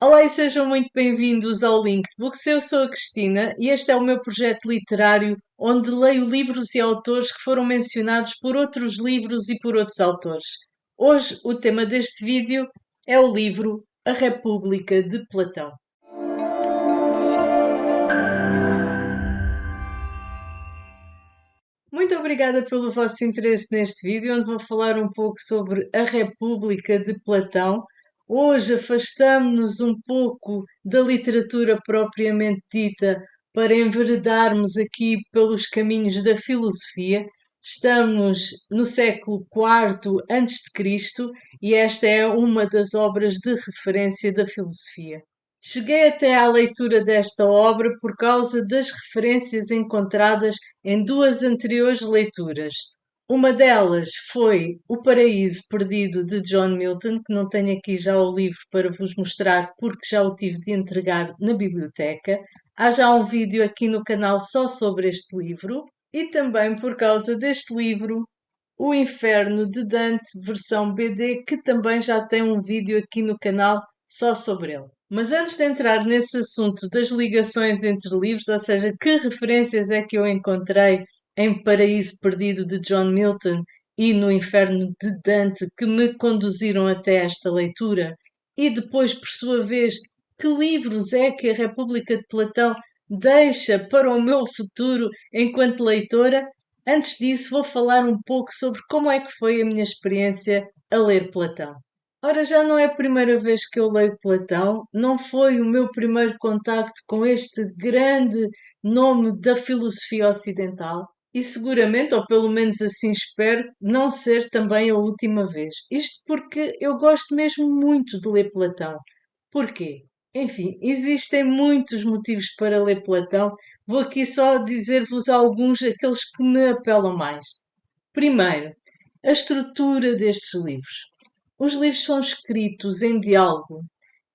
Olá e sejam muito bem-vindos ao Linkbooks. Eu sou a Cristina e este é o meu projeto literário onde leio livros e autores que foram mencionados por outros livros e por outros autores. Hoje o tema deste vídeo é o livro A República de Platão. Muito obrigada pelo vosso interesse neste vídeo, onde vou falar um pouco sobre a República de Platão. Hoje afastamos-nos um pouco da literatura propriamente dita para enveredarmos aqui pelos caminhos da filosofia. Estamos no século IV a.C. e esta é uma das obras de referência da filosofia. Cheguei até à leitura desta obra por causa das referências encontradas em duas anteriores leituras. Uma delas foi O Paraíso Perdido de John Milton, que não tenho aqui já o livro para vos mostrar porque já o tive de entregar na biblioteca. Há já um vídeo aqui no canal só sobre este livro. E também por causa deste livro, O Inferno de Dante, versão BD, que também já tem um vídeo aqui no canal só sobre ele. Mas antes de entrar nesse assunto das ligações entre livros, ou seja, que referências é que eu encontrei em Paraíso Perdido de John Milton e no Inferno de Dante que me conduziram até esta leitura, e depois, por sua vez, que livros é que a República de Platão deixa para o meu futuro enquanto leitora, antes disso vou falar um pouco sobre como é que foi a minha experiência a ler Platão. Ora, já não é a primeira vez que eu leio Platão, não foi o meu primeiro contacto com este grande nome da filosofia ocidental e seguramente, ou pelo menos assim espero, não ser também a última vez. Isto porque eu gosto mesmo muito de ler Platão. Porquê? Enfim, existem muitos motivos para ler Platão, vou aqui só dizer-vos alguns, aqueles que me apelam mais. Primeiro, a estrutura destes livros. Os livros são escritos em diálogo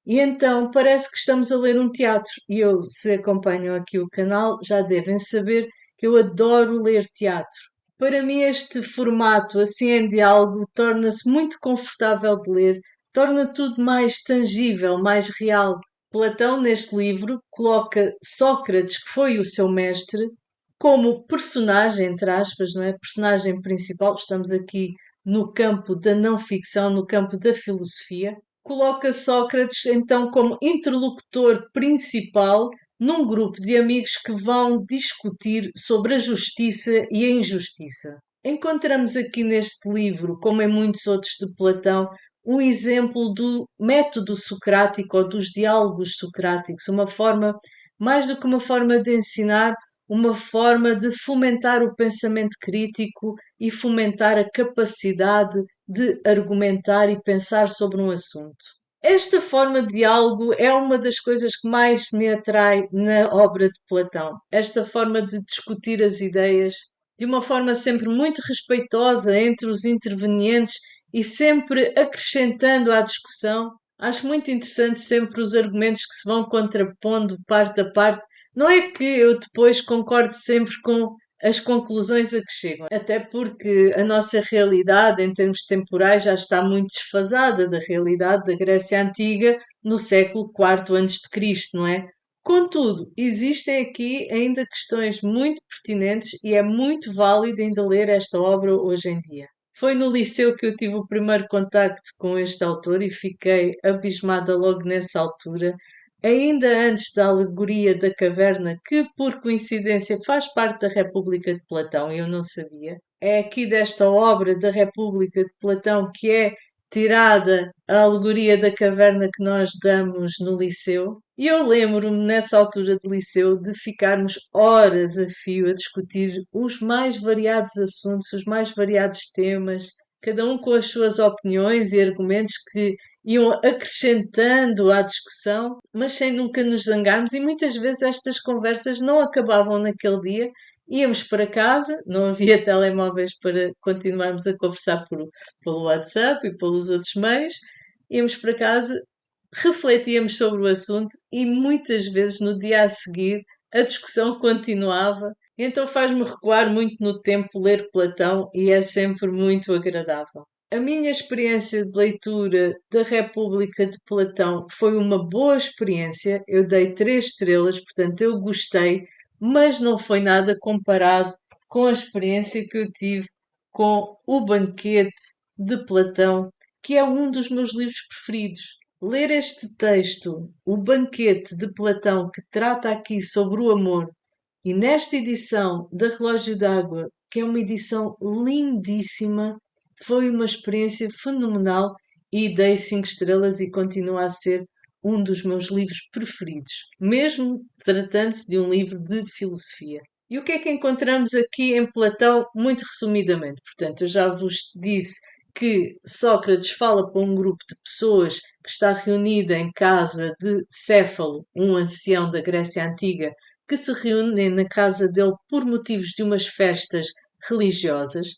e então parece que estamos a ler um teatro. E eu, se acompanham aqui o canal, já devem saber que eu adoro ler teatro. Para mim, este formato assim em diálogo torna-se muito confortável de ler, torna tudo mais tangível, mais real. Platão, neste livro, coloca Sócrates, que foi o seu mestre, como personagem, entre aspas, não é? Personagem principal. Estamos aqui no campo da não ficção, no campo da filosofia. Coloca Sócrates então como interlocutor principal num grupo de amigos que vão discutir sobre a justiça e a injustiça. Encontramos aqui neste livro, como em muitos outros de Platão, um exemplo do método socrático ou dos diálogos socráticos, uma forma, mais do que uma forma de ensinar, uma forma de fomentar o pensamento crítico e fomentar a capacidade de argumentar e pensar sobre um assunto. Esta forma de diálogo é uma das coisas que mais me atrai na obra de Platão. Esta forma de discutir as ideias de uma forma sempre muito respeitosa entre os intervenientes e sempre acrescentando à discussão. Acho muito interessante sempre os argumentos que se vão contrapondo parte a parte. Não é que eu depois concorde sempre com as conclusões a que chegam, até porque a nossa realidade, em termos temporais, já está muito desfasada da realidade da Grécia Antiga no século IV a.C., não é? Contudo, existem aqui ainda questões muito pertinentes e é muito válido ainda ler esta obra hoje em dia. Foi no liceu que eu tive o primeiro contacto com este autor e fiquei abismada logo nessa altura, ainda antes da alegoria da caverna, que por coincidência faz parte da República de Platão, eu não sabia. É aqui desta obra da República de Platão que é tirada a alegoria da caverna que nós damos no liceu. E eu lembro-me, nessa altura do liceu, de ficarmos horas a fio a discutir os mais variados assuntos, os mais variados temas, cada um com as suas opiniões e argumentos que iam acrescentando à discussão, mas sem nunca nos zangarmos, e muitas vezes estas conversas não acabavam naquele dia. Íamos para casa, não havia telemóveis para continuarmos a conversar pelo WhatsApp e pelos outros meios. Íamos para casa, refletíamos sobre o assunto e muitas vezes no dia a seguir a discussão continuava. Então faz-me recuar muito no tempo ler Platão e é sempre muito agradável. A minha experiência de leitura da República de Platão foi uma boa experiência. Eu dei 3 estrelas, portanto, eu gostei, mas não foi nada comparado com a experiência que eu tive com O Banquete de Platão, que é um dos meus livros preferidos. Ler este texto, O Banquete de Platão, que trata aqui sobre o amor, e nesta edição da Relógio d'Água, que é uma edição lindíssima, foi uma experiência fenomenal e dei 5 estrelas e continua a ser um dos meus livros preferidos, mesmo tratando-se de um livro de filosofia. E o que é que encontramos aqui em Platão, muito resumidamente? Portanto, eu já vos disse que Sócrates fala para um grupo de pessoas que está reunida em casa de Céfalo, um ancião da Grécia Antiga, que se reúnem na casa dele por motivos de umas festas religiosas,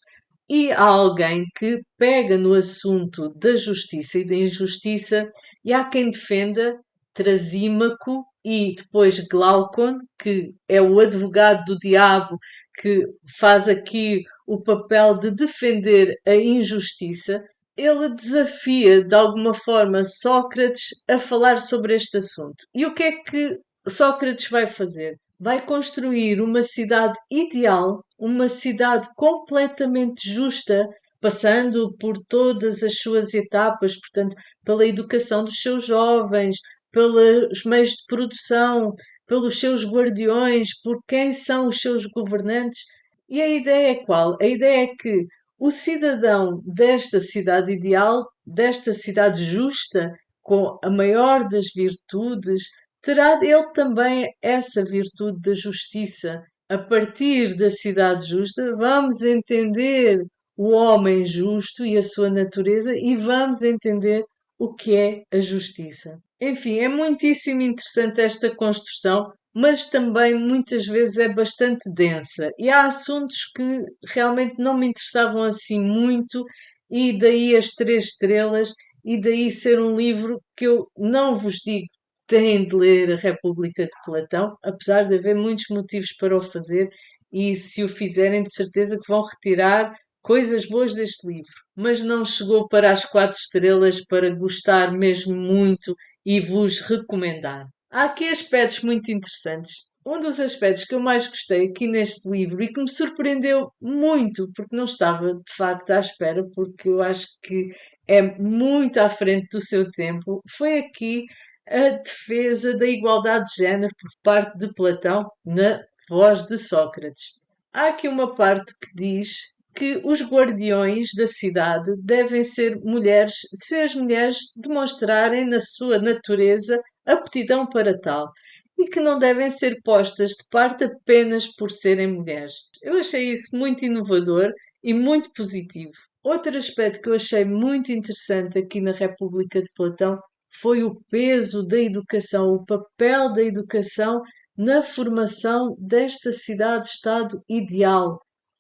e há alguém que pega no assunto da justiça e da injustiça, e há quem defenda Trasímaco e depois Glaucon, que é o advogado do diabo, que faz aqui o papel de defender a injustiça. Ele desafia de alguma forma Sócrates a falar sobre este assunto. E o que é que Sócrates vai fazer? Vai construir uma cidade ideal, uma cidade completamente justa, passando por todas as suas etapas, portanto, pela educação dos seus jovens, pelos meios de produção, pelos seus guardiões, por quem são os seus governantes. E a ideia é qual? A ideia é que o cidadão desta cidade ideal, desta cidade justa, com a maior das virtudes, terá ele também essa virtude da justiça. A partir da cidade justa, vamos entender o homem justo e a sua natureza e vamos entender o que é a justiça. Enfim, é muitíssimo interessante esta construção, mas também muitas vezes é bastante densa. E há assuntos que realmente não me interessavam assim muito, e daí as 3 estrelas, e daí ser um livro que eu não vos digo têm de ler a República de Platão, apesar de haver muitos motivos para o fazer, e se o fizerem, de certeza que vão retirar coisas boas deste livro. Mas não chegou para as 4 estrelas para gostar mesmo muito e vos recomendar. Há aqui aspectos muito interessantes. Um dos aspectos que eu mais gostei aqui neste livro e que me surpreendeu muito, porque não estava de facto à espera, porque eu acho que é muito à frente do seu tempo, foi aqui a defesa da igualdade de género por parte de Platão na voz de Sócrates. Há aqui uma parte que diz que os guardiões da cidade devem ser mulheres se as mulheres demonstrarem na sua natureza aptidão para tal e que não devem ser postas de parte apenas por serem mulheres. Eu achei isso muito inovador e muito positivo. Outro aspecto que eu achei muito interessante aqui na República de Platão foi o peso da educação, o papel da educação na formação desta cidade-estado ideal,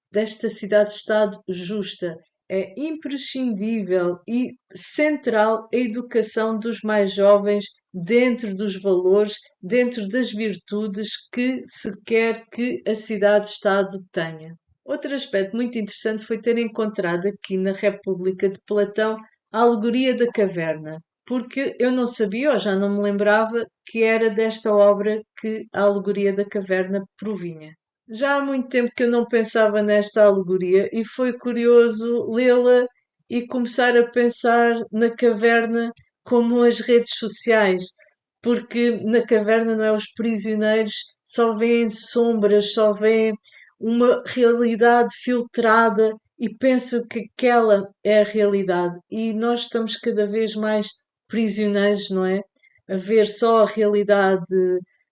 desta cidade-estado justa. É imprescindível e central a educação dos mais jovens dentro dos valores, dentro das virtudes que se quer que a cidade-estado tenha. Outro aspecto muito interessante foi ter encontrado aqui na República de Platão a alegoria da caverna, porque eu não sabia ou já não me lembrava que era desta obra que a alegoria da caverna provinha. Já há muito tempo que eu não pensava nesta alegoria e foi curioso lê-la e começar a pensar na caverna como as redes sociais, porque na caverna, não é, os prisioneiros só veem sombras, só veem uma realidade filtrada e pensam que aquela é a realidade. E nós estamos cada vez mais prisioneiros, não é? A ver só a realidade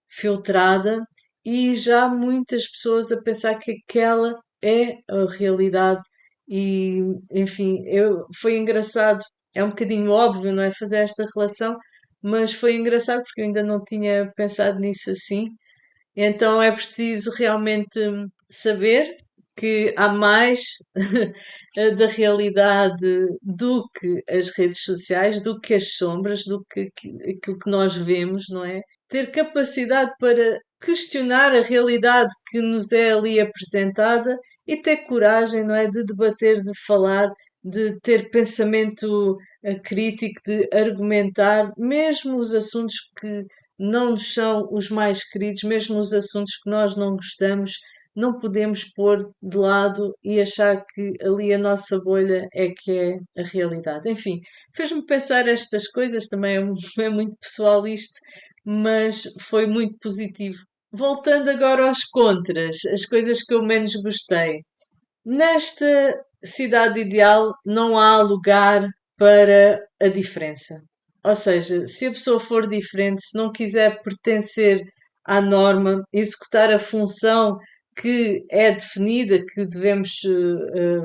filtrada e já muitas pessoas a pensar que aquela é a realidade. E, enfim, foi engraçado, é um bocadinho óbvio, não é? Fazer esta relação, mas foi engraçado porque eu ainda não tinha pensado nisso assim. Então é preciso realmente saber que há mais da realidade do que as redes sociais, do que as sombras, do que aquilo que nós vemos, não é? Ter capacidade para questionar a realidade que nos é ali apresentada e ter coragem, não é, de debater, de falar, de ter pensamento crítico, de argumentar, mesmo os assuntos que não nos são os mais queridos, mesmo os assuntos que nós não gostamos, não podemos pôr de lado e achar que ali a nossa bolha é que é a realidade. Enfim, fez-me pensar estas coisas, também é muito pessoal isto, mas foi muito positivo. Voltando agora aos contras, as coisas que eu menos gostei. Nesta cidade ideal não há lugar para a diferença. Ou seja, se a pessoa for diferente, se não quiser pertencer à norma, executar a função que é definida, que devemos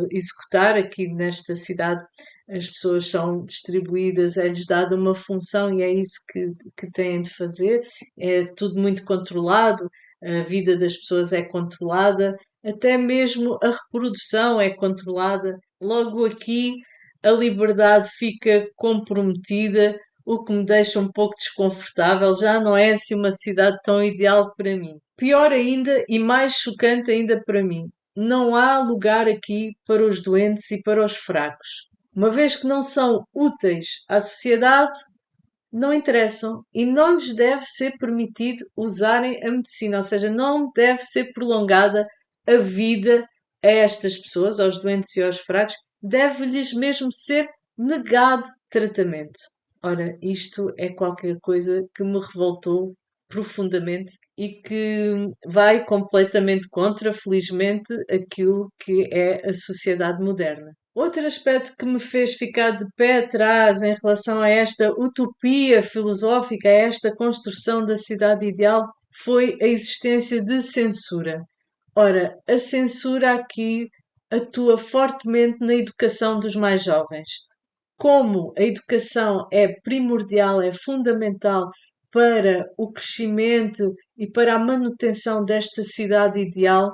executar aqui nesta cidade, as pessoas são distribuídas, é-lhes dada uma função e é isso que têm de fazer. É tudo muito controlado, a vida das pessoas é controlada, até mesmo a reprodução é controlada. Logo aqui a liberdade fica comprometida, o que me deixa um pouco desconfortável. Já não é assim uma cidade tão ideal para mim. Pior ainda e mais chocante ainda para mim, não há lugar aqui para os doentes e para os fracos. Uma vez que não são úteis à sociedade, não interessam e não lhes deve ser permitido usarem a medicina, ou seja, não deve ser prolongada a vida a estas pessoas, aos doentes e aos fracos, deve-lhes mesmo ser negado tratamento. Ora, isto é qualquer coisa que me revoltou profundamente e que vai completamente contra, felizmente, aquilo que é a sociedade moderna. Outro aspecto que me fez ficar de pé atrás em relação a esta utopia filosófica, a esta construção da cidade ideal, foi a existência de censura. Ora, a censura aqui atua fortemente na educação dos mais jovens. Como a educação é primordial, é fundamental para o crescimento e para a manutenção desta cidade ideal,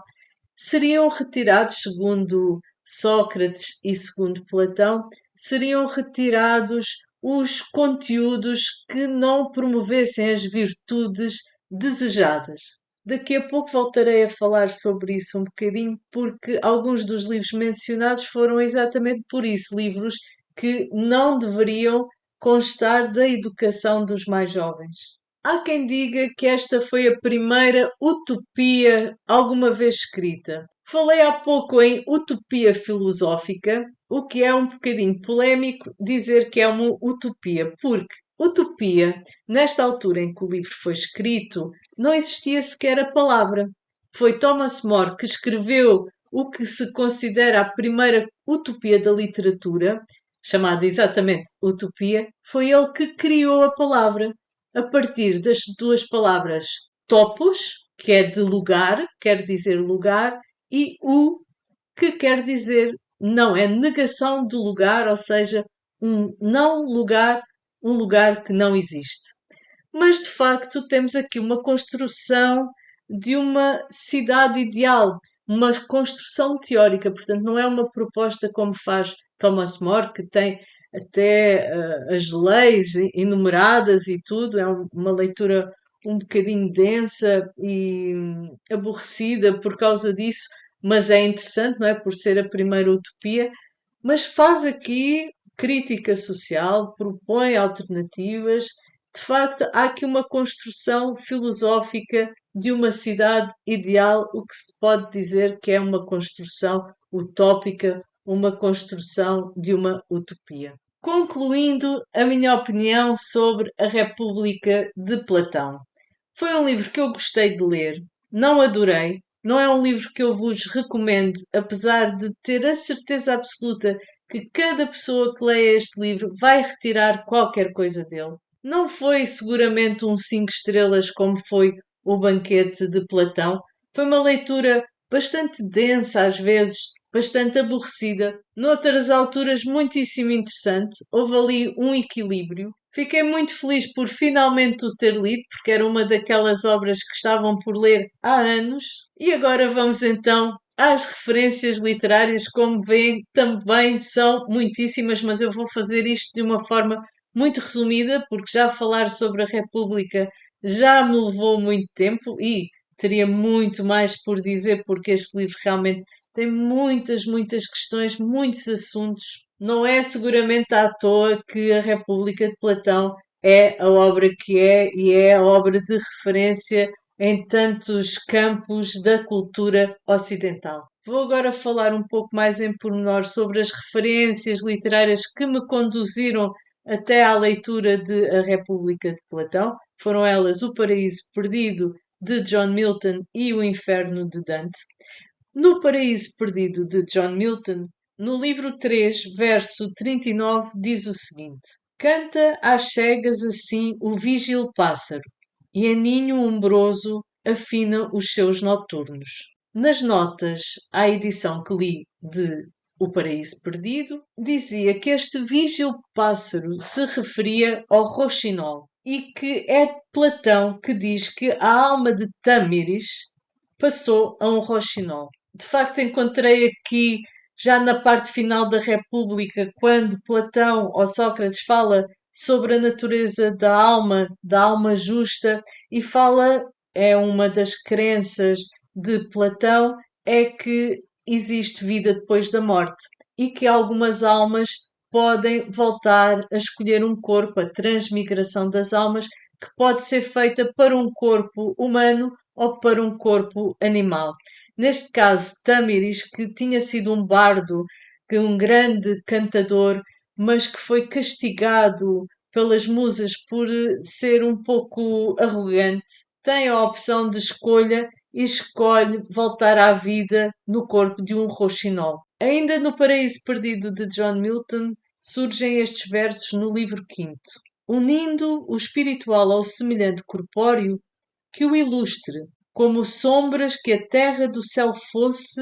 seriam retirados, segundo Sócrates e segundo Platão, seriam retirados os conteúdos que não promovessem as virtudes desejadas. Daqui a pouco voltarei a falar sobre isso um bocadinho, porque alguns dos livros mencionados foram exatamente por isso, livros que não deveriam constar da educação dos mais jovens. Há quem diga que esta foi a primeira utopia alguma vez escrita. Falei há pouco em utopia filosófica, o que é um bocadinho polémico dizer que é uma utopia, porque utopia, nesta altura em que o livro foi escrito, não existia sequer a palavra. Foi Thomas More que escreveu o que se considera a primeira utopia da literatura, chamada exatamente utopia, foi ele que criou a palavra a partir das duas palavras topos, que é de lugar, quer dizer lugar, e o, que quer dizer não, é negação do lugar, ou seja, um não lugar, um lugar que não existe. Mas de facto temos aqui uma construção de uma cidade ideal, uma construção teórica, portanto, não é uma proposta como faz Thomas More, que tem até as leis enumeradas e tudo, é uma leitura um bocadinho densa e aborrecida por causa disso, mas é interessante, não é? Por ser a primeira utopia, mas faz aqui crítica social, propõe alternativas. De facto, há aqui uma construção filosófica de uma cidade ideal, o que se pode dizer que é uma construção utópica, uma construção de uma utopia. Concluindo a minha opinião sobre a República de Platão. Foi um livro que eu gostei de ler, não adorei, não é um livro que eu vos recomendo, apesar de ter a certeza absoluta que cada pessoa que leia este livro vai retirar qualquer coisa dele. Não foi seguramente um 5 estrelas como foi o Banquete de Platão, foi uma leitura bastante densa às vezes, bastante aborrecida, noutras alturas muitíssimo interessante, houve ali um equilíbrio. Fiquei muito feliz por finalmente o ter lido, porque era uma daquelas obras que estavam por ler há anos. E agora vamos então às referências literárias. Como veem, também são muitíssimas, mas eu vou fazer isto de uma forma muito resumida, porque já falar sobre a República já me levou muito tempo e teria muito mais por dizer, porque este livro realmente tem muitas questões, muitos assuntos. Não é seguramente à toa que a República de Platão é a obra que é e é a obra de referência em tantos campos da cultura ocidental. Vou agora falar um pouco mais em pormenor sobre as referências literárias que me conduziram até à leitura de A República de Platão. Foram elas O Paraíso Perdido, de John Milton, e O Inferno, de Dante. No Paraíso Perdido, de John Milton, no livro 3, verso 39, diz o seguinte: Canta às cegas assim o vígil pássaro, e a ninho umbroso afina os seus noturnos. Nas notas à edição que li de O Paraíso Perdido, dizia que este vígil pássaro se referia ao roxinol e que é Platão que diz que a alma de Tâmiris passou a um roxinol. De facto, encontrei aqui, já na parte final da República, quando Platão ou Sócrates fala sobre a natureza da alma justa, e fala, é uma das crenças de Platão, é que existe vida depois da morte e que algumas almas podem voltar a escolher um corpo, a transmigração das almas, que pode ser feita para um corpo humano ou para um corpo animal. Neste caso, Tâmiris, que tinha sido um bardo, que um grande cantador, mas que foi castigado pelas musas por ser um pouco arrogante, tem a opção de escolha e escolhe voltar à vida no corpo de um roxinol. Ainda no Paraíso Perdido de John Milton surgem estes versos no livro quinto. Unindo o espiritual ao semelhante corpóreo, que o ilustre, como sombras que a terra do céu fosse,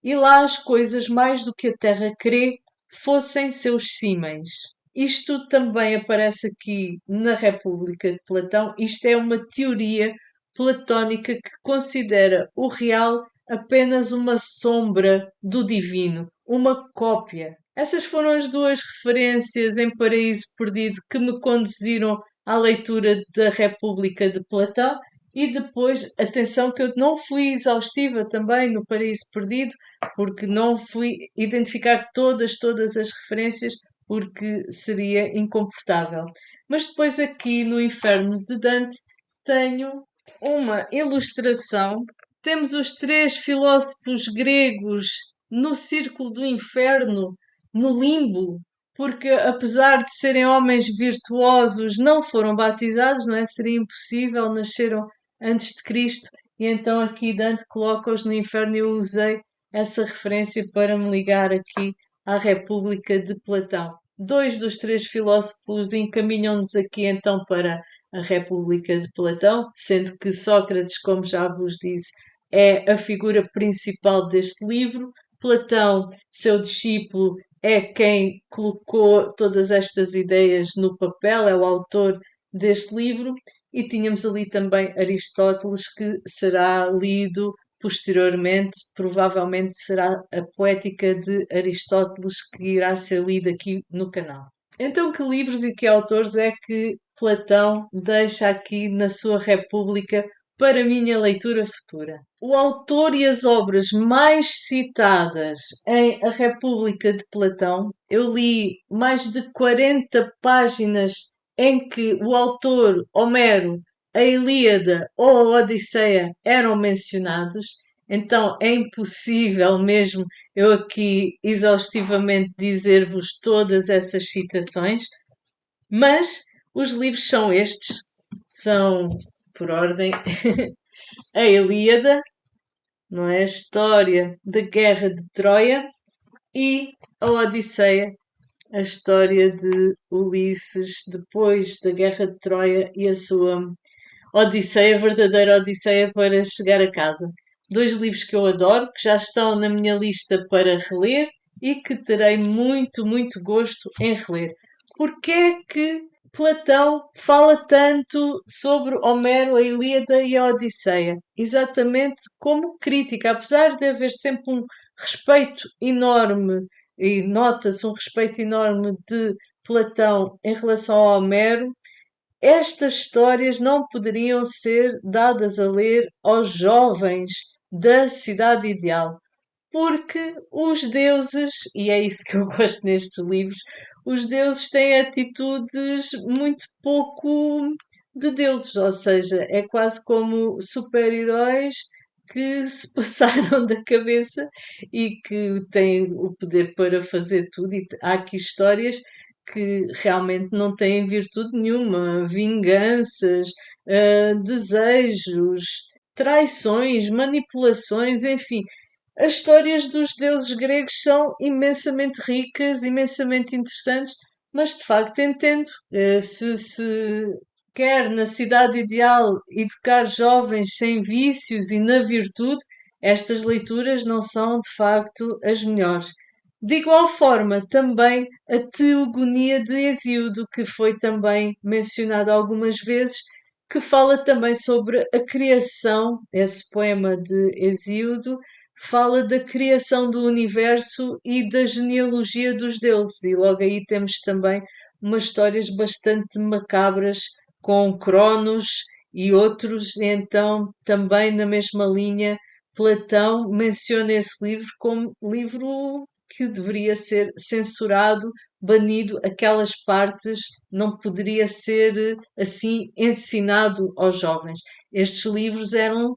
e lá as coisas mais do que a terra crê fossem seus símens. Isto também aparece aqui na República de Platão. Isto é uma teoria platónica que considera o real apenas uma sombra do divino, uma cópia. Essas foram as duas referências em Paraíso Perdido que me conduziram à leitura da República de Platão. E depois, atenção que eu não fui exaustiva também no Paraíso Perdido, porque não fui identificar todas as referências, porque seria incomportável. Mas depois aqui no Inferno de Dante tenho uma ilustração. Temos os três filósofos gregos no círculo do inferno, no limbo, porque apesar de serem homens virtuosos, não foram batizados, não é? Seria impossível, nasceram antes de Cristo, e então aqui Dante coloca-os no inferno, e eu usei essa referência para me ligar aqui à República de Platão. Dois dos três filósofos encaminham-nos aqui então para a República de Platão, sendo que Sócrates, como já vos disse, é a figura principal deste livro. Platão, seu discípulo, é quem colocou todas estas ideias no papel, é o autor deste livro, e tínhamos ali também Aristóteles, que será lido posteriormente, provavelmente será a Poética de Aristóteles que irá ser lida aqui no canal. Então, que livros e que autores é que Platão deixa aqui na sua República para minha leitura futura? O autor e as obras mais citadas em A República de Platão, eu li mais de 40 páginas em que o autor Homero, a Ilíada ou a Odisseia eram mencionados, então é impossível mesmo eu aqui exaustivamente dizer-vos todas essas citações, mas os livros são estes, são por ordem a Ilíada, não é? A história da Guerra de Troia, e a Odisseia, a história de Ulisses depois da Guerra de Troia e a sua Odisseia, a verdadeira Odisseia para chegar a casa. Dois livros que eu adoro, que já estão na minha lista para reler e que terei muito gosto em reler. Porquê é que Platão fala tanto sobre Homero, a Ilíada e a Odisseia? Exatamente como crítica, apesar de haver sempre um respeito enorme, e nota-se um respeito enorme de Platão em relação ao Homero, estas histórias não poderiam ser dadas a ler aos jovens da cidade ideal, porque os deuses, e é isso que eu gosto nestes livros, os deuses têm atitudes muito pouco de deuses, ou seja, é quase como super-heróis que se passaram da cabeça e que têm o poder para fazer tudo. E há aqui histórias que realmente não têm virtude nenhuma, vinganças, desejos, traições, manipulações, enfim. As histórias dos deuses gregos são imensamente ricas, imensamente interessantes, mas de facto entendo, se quer na cidade ideal educar jovens sem vícios e na virtude, estas leituras não são de facto as melhores. De igual forma, também a Teogonia de Hesíodo, que foi também mencionada algumas vezes, que fala também sobre a criação, esse poema de Hesíodo, fala da criação do universo e da genealogia dos deuses, e logo aí temos também umas histórias bastante macabras com Cronos e outros, e então também na mesma linha, Platão menciona esse livro como livro que deveria ser censurado, banido, aquelas partes não poderia ser assim ensinado aos jovens. Estes livros eram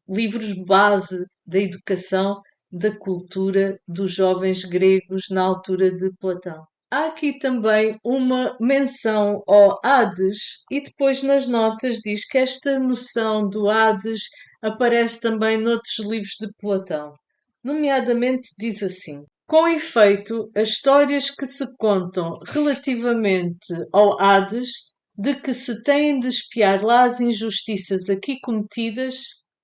livros base da educação, da cultura dos jovens gregos na altura de Platão. Há aqui também uma menção ao Hades, e depois nas notas diz que esta noção do Hades aparece também noutros livros de Platão. Nomeadamente diz assim: com efeito, as histórias que se contam relativamente ao Hades, de que se têm de espiar lá as injustiças aqui cometidas,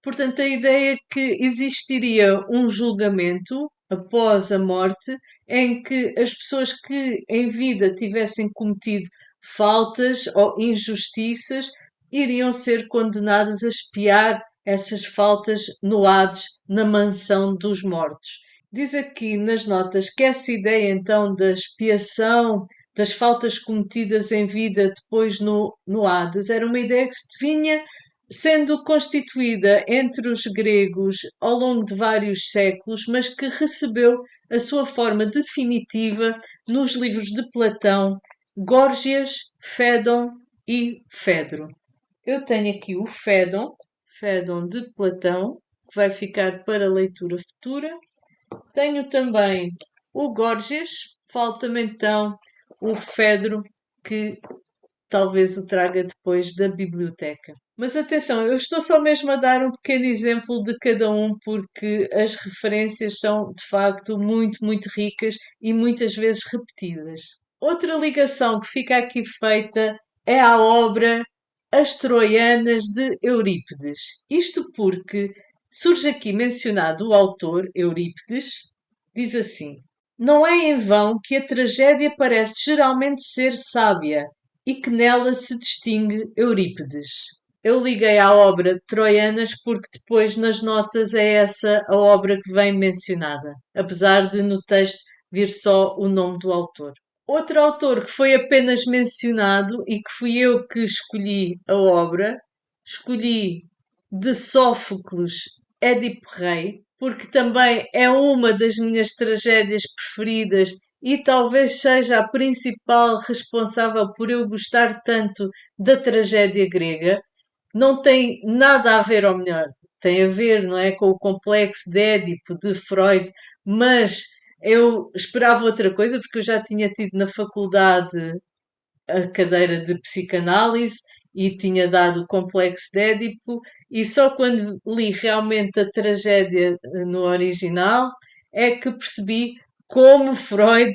portanto, a ideia é que existiria um julgamento após a morte em que as pessoas que em vida tivessem cometido faltas ou injustiças iriam ser condenadas a expiar essas faltas no Hades, na mansão dos mortos. Diz aqui nas notas que essa ideia então da expiação das faltas cometidas em vida depois no Hades era uma ideia que se vinha sendo constituída entre os gregos ao longo de vários séculos, mas que recebeu a sua forma definitiva nos livros de Platão, Górgias, Fédon e Fedro. Eu tenho aqui o Fédon, Fédon de Platão, que vai ficar para leitura futura. Tenho também o Górgias, falta-me então o Fedro, que talvez o traga depois da biblioteca. Mas atenção, eu estou só mesmo a dar um pequeno exemplo de cada um, porque as referências são de facto muito, muito ricas e muitas vezes repetidas. Outra ligação que fica aqui feita é a obra As Troianas de Eurípides. Isto porque surge aqui mencionado o autor, Eurípides, diz assim: não é em vão que a tragédia parece geralmente ser sábia e que nela se distingue Eurípides. Eu liguei à obra Troianas porque depois nas notas é essa a obra que vem mencionada, apesar de no texto vir só o nome do autor. Outro autor que foi apenas mencionado e que fui eu que escolhi a obra, escolhi de Sófocles Édipo Rei, porque também é uma das minhas tragédias preferidas e talvez seja a principal responsável por eu gostar tanto da tragédia grega. Não tem nada a ver, ou melhor, tem a ver, não é, com o complexo de Édipo de Freud, mas eu esperava outra coisa porque eu já tinha tido na faculdade a cadeira de psicanálise e tinha dado o complexo de Édipo, e só quando li realmente a tragédia no original é que percebi como Freud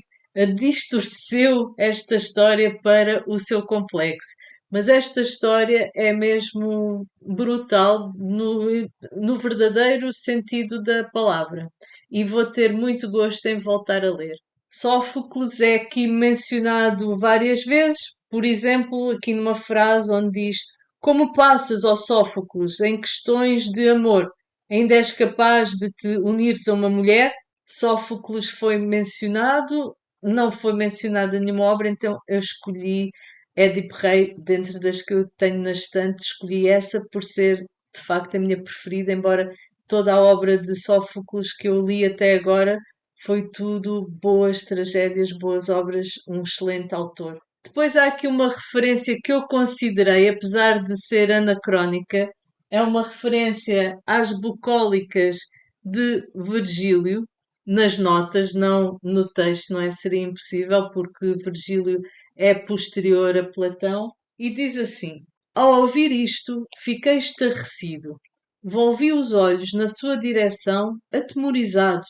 distorceu esta história para o seu complexo. Mas esta história é mesmo brutal no verdadeiro sentido da palavra, e vou ter muito gosto em voltar a ler. Sófocles é aqui mencionado várias vezes, por exemplo, aqui numa frase onde diz: como passas, ó Sófocles, em questões de amor, ainda és capaz de te unires a uma mulher? Sófocles foi mencionado, não foi mencionada nenhuma obra, então eu escolhi Édipo Rei, dentre das que eu tenho na estante, escolhi essa por ser de facto a minha preferida, embora toda a obra de Sófocles que eu li até agora foi tudo boas tragédias, boas obras, um excelente autor. Depois há aqui uma referência que eu considerei, apesar de ser anacrónica, é uma referência às bucólicas de Virgílio, nas notas, não no texto, não é? Seria impossível, porque Virgílio é posterior a Platão, e diz assim: ao ouvir isto, fiquei estarrecido. Volvi os olhos na sua direção, atemorizado,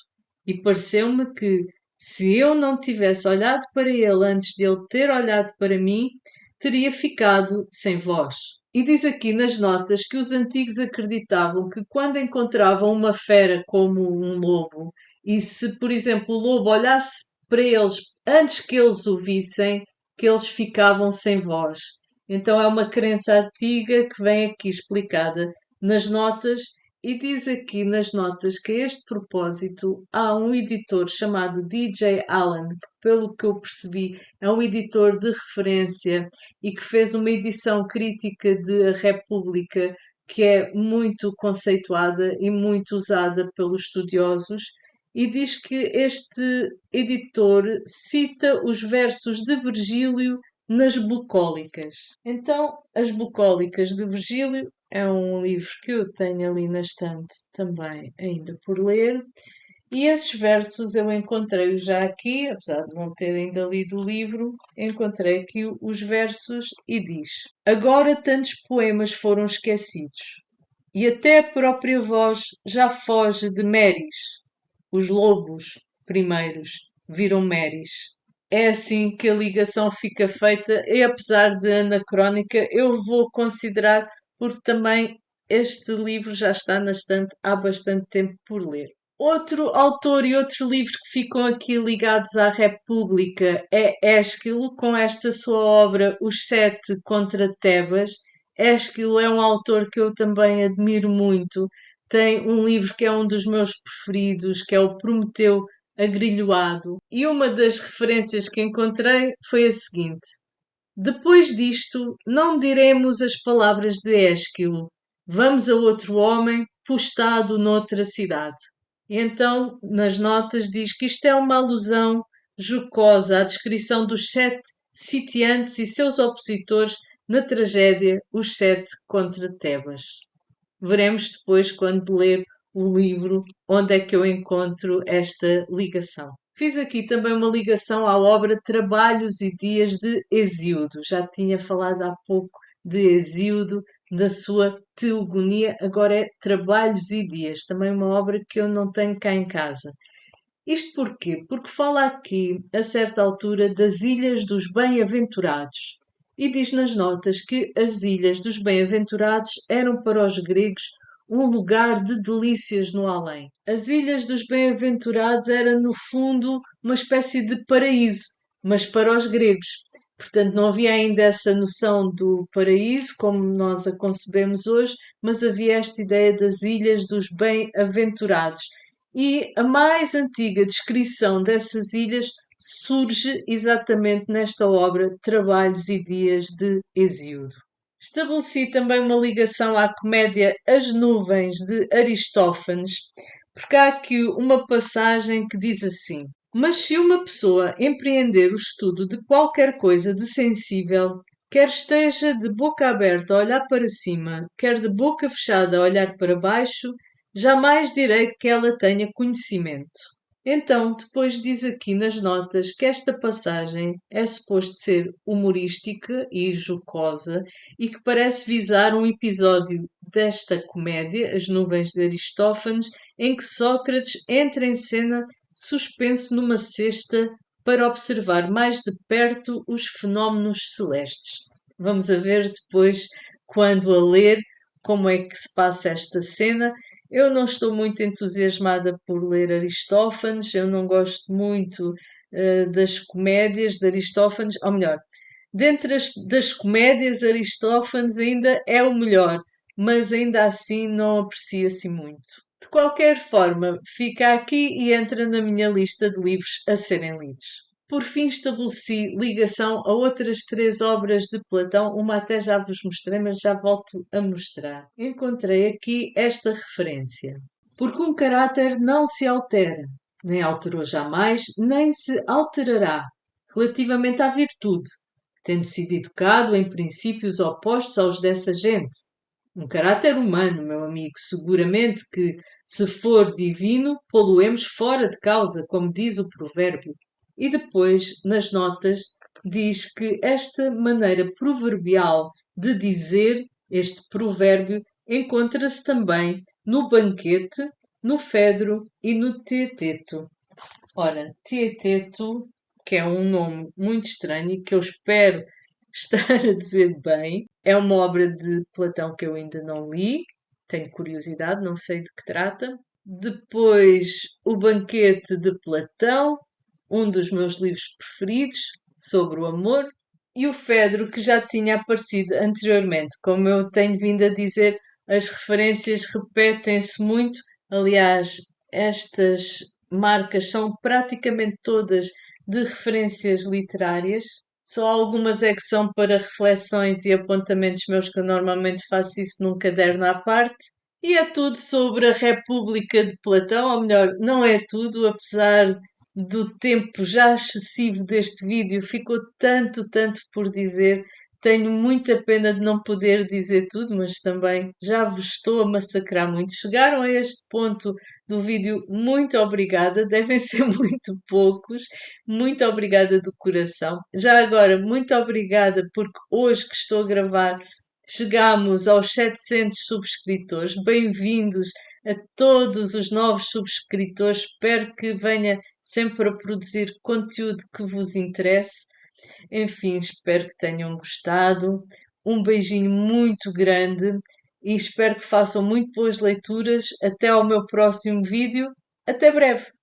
e pareceu-me que, se eu não tivesse olhado para ele antes de ele ter olhado para mim, teria ficado sem voz. E diz aqui nas notas que os antigos acreditavam que quando encontravam uma fera como um lobo, e se, por exemplo, o lobo olhasse para eles antes que eles o vissem, que eles ficavam sem voz. Então é uma crença antiga que vem aqui explicada nas notas e diz aqui nas notas que a este propósito há um editor chamado DJ Allen, que pelo que eu percebi é um editor de referência e que fez uma edição crítica de A República que é muito conceituada e muito usada pelos estudiosos, e diz que este editor cita os versos de Virgílio nas bucólicas. Então, as bucólicas de Virgílio é um livro que eu tenho ali na estante também ainda por ler. E esses versos eu encontrei já aqui, apesar de não ter ainda lido o livro, encontrei aqui os versos e diz: agora tantos poemas foram esquecidos, e até a própria voz já foge de Meris. Os lobos, primeiros, viram Meris. É assim que a ligação fica feita, e apesar de anacrónica, eu vou considerar, porque também este livro já está na estante há bastante tempo por ler. Outro autor e outro livro que ficam aqui ligados à República é Ésquilo, com esta sua obra Os Sete contra Tebas. Ésquilo é um autor que eu também admiro muito. Tem um livro que é um dos meus preferidos, que é o Prometeu Agrilhoado. E uma das referências que encontrei foi a seguinte: depois disto, não diremos as palavras de Ésquilo. Vamos a outro homem postado noutra cidade. E então, nas notas, diz que isto é uma alusão jocosa à descrição dos sete sitiantes e seus opositores na tragédia Os Sete contra Tebas. Veremos depois, quando ler o livro, onde é que eu encontro esta ligação. Fiz aqui também uma ligação à obra Trabalhos e Dias de Hesíodo. Já tinha falado há pouco de Hesíodo, da sua Teogonia, agora é Trabalhos e Dias, também uma obra que eu não tenho cá em casa. Isto porquê? Porque fala aqui, a certa altura, das Ilhas dos Bem-aventurados. E diz nas notas que as Ilhas dos Bem-aventurados eram para os gregos um lugar de delícias no além. As Ilhas dos Bem-aventurados era, no fundo, uma espécie de paraíso, mas para os gregos. Portanto, não havia ainda essa noção do paraíso como nós a concebemos hoje, mas havia esta ideia das Ilhas dos Bem-aventurados. E a mais antiga descrição dessas ilhas surge exatamente nesta obra Trabalhos e Dias de Hesíodo. Estabeleci também uma ligação à comédia As Nuvens de Aristófanes, porque há aqui uma passagem que diz assim: mas se uma pessoa empreender o estudo de qualquer coisa de sensível, quer esteja de boca aberta a olhar para cima, quer de boca fechada a olhar para baixo, jamais direi que ela tenha conhecimento. Então, depois diz aqui nas notas que esta passagem é suposto ser humorística e jocosa e que parece visar um episódio desta comédia, As Nuvens de Aristófanes, em que Sócrates entra em cena suspenso numa cesta para observar mais de perto os fenómenos celestes. Vamos a ver depois, quando a ler, como é que se passa esta cena. Eu não estou muito entusiasmada por ler Aristófanes, eu não gosto muito das comédias de Aristófanes, ou melhor, dentre das comédias, Aristófanes ainda é o melhor, mas ainda assim não aprecio assim muito. De qualquer forma, fica aqui e entra na minha lista de livros a serem lidos. Por fim, estabeleci ligação a outras três obras de Platão, uma até já vos mostrei, mas já volto a mostrar. Encontrei aqui esta referência. Porque um caráter não se altera, nem alterou jamais, nem se alterará, relativamente à virtude, tendo sido educado em princípios opostos aos dessa gente. Um caráter humano, meu amigo, seguramente que, se for divino, pô-lo-emos fora de causa, como diz o provérbio. E depois, nas notas, diz que esta maneira proverbial de dizer este provérbio encontra-se também no banquete, no Fedro e no Teeteto. Ora, Teeteto, que é um nome muito estranho e que eu espero estar a dizer bem, é uma obra de Platão que eu ainda não li, tenho curiosidade, não sei de que trata. Depois, O Banquete de Platão, um dos meus livros preferidos, sobre o amor. E o Fedro, que já tinha aparecido anteriormente. Como eu tenho vindo a dizer, as referências repetem-se muito. Aliás, estas marcas são praticamente todas de referências literárias. Só algumas é que são para reflexões e apontamentos meus, que eu normalmente faço isso num caderno à parte. E é tudo sobre a República de Platão, ou melhor, não é tudo, apesar do tempo já excessivo deste vídeo, ficou tanto por dizer. Tenho muita pena de não poder dizer tudo, mas também já vos estou a massacrar muito. Chegaram a este ponto do vídeo, muito obrigada, devem ser muito poucos, muito obrigada do coração. Já agora, muito obrigada porque hoje que estou a gravar chegamos aos 700 subscritores. Bem-vindos a todos os novos subscritores. Espero que venha sempre a produzir conteúdo que vos interesse. Enfim, espero que tenham gostado. Um beijinho muito grande e espero que façam muito boas leituras. Até ao meu próximo vídeo. Até breve!